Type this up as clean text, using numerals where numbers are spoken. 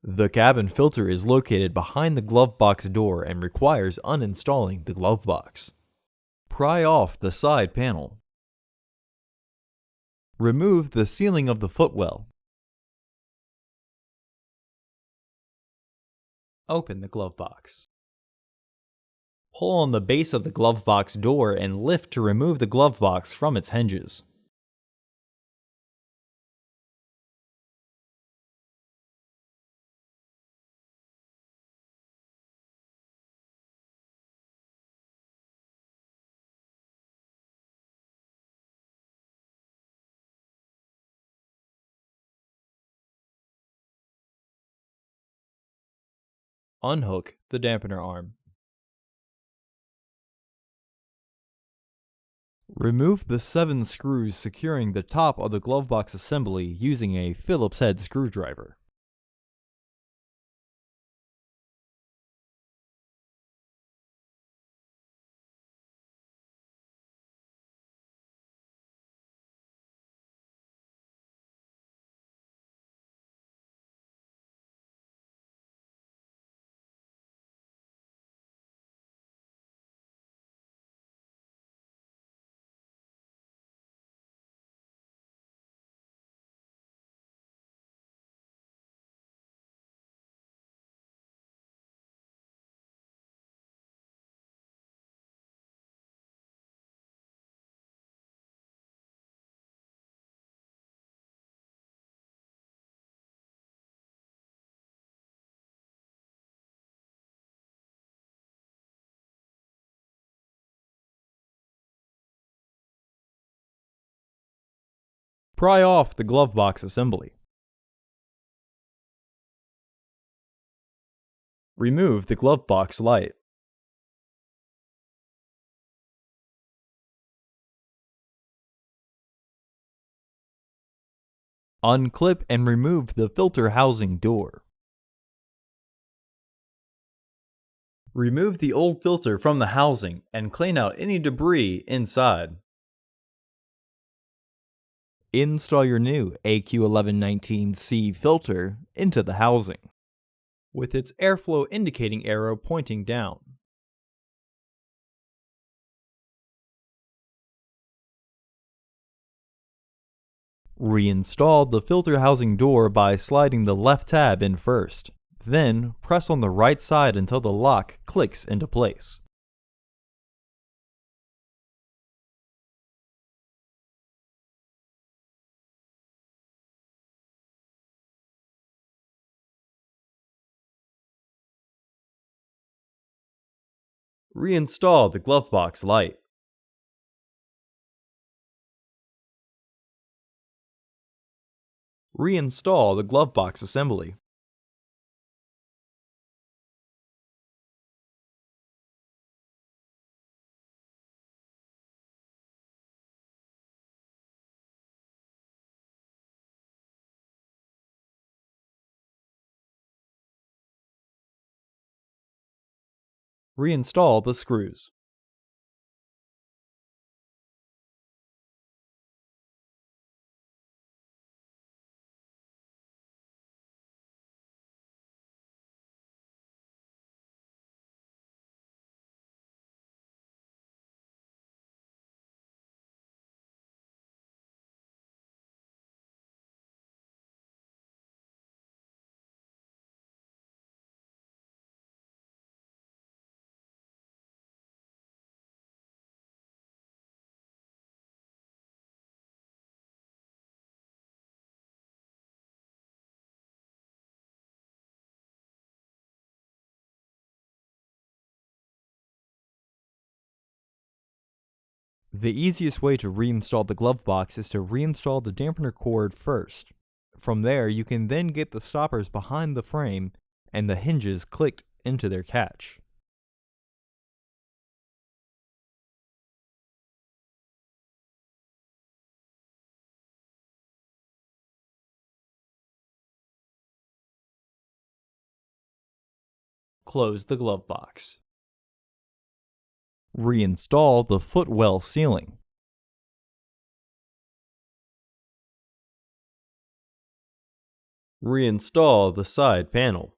The cabin filter is located behind the glove box door and requires uninstalling the glove box. Pry off the side panel. Remove the sealing of the footwell. Open the glove box. Pull on the base of the glove box door and lift to remove the glove box from its hinges. Unhook the dampener arm. Remove the 7 screws securing the top of the glove box assembly using a Phillips head screwdriver. Pry off the glove box assembly. Remove the glove box light. Unclip and remove the filter housing door. Remove the old filter from the housing and clean out any debris inside. Install your new AQ1119C filter into the housing, with its airflow indicating arrow pointing down. Reinstall the filter housing door by sliding the left tab in first. Then, press on the right side until the lock clicks into place. Reinstall the glove box light. Reinstall the glove box assembly. Reinstall the screws. The easiest way to reinstall the glove box is to reinstall the dampener cord first. From there, you can then get the stoppers behind the frame and the hinges clicked into their catch. Close the glove box. Reinstall the footwell sealing. Reinstall the side panel.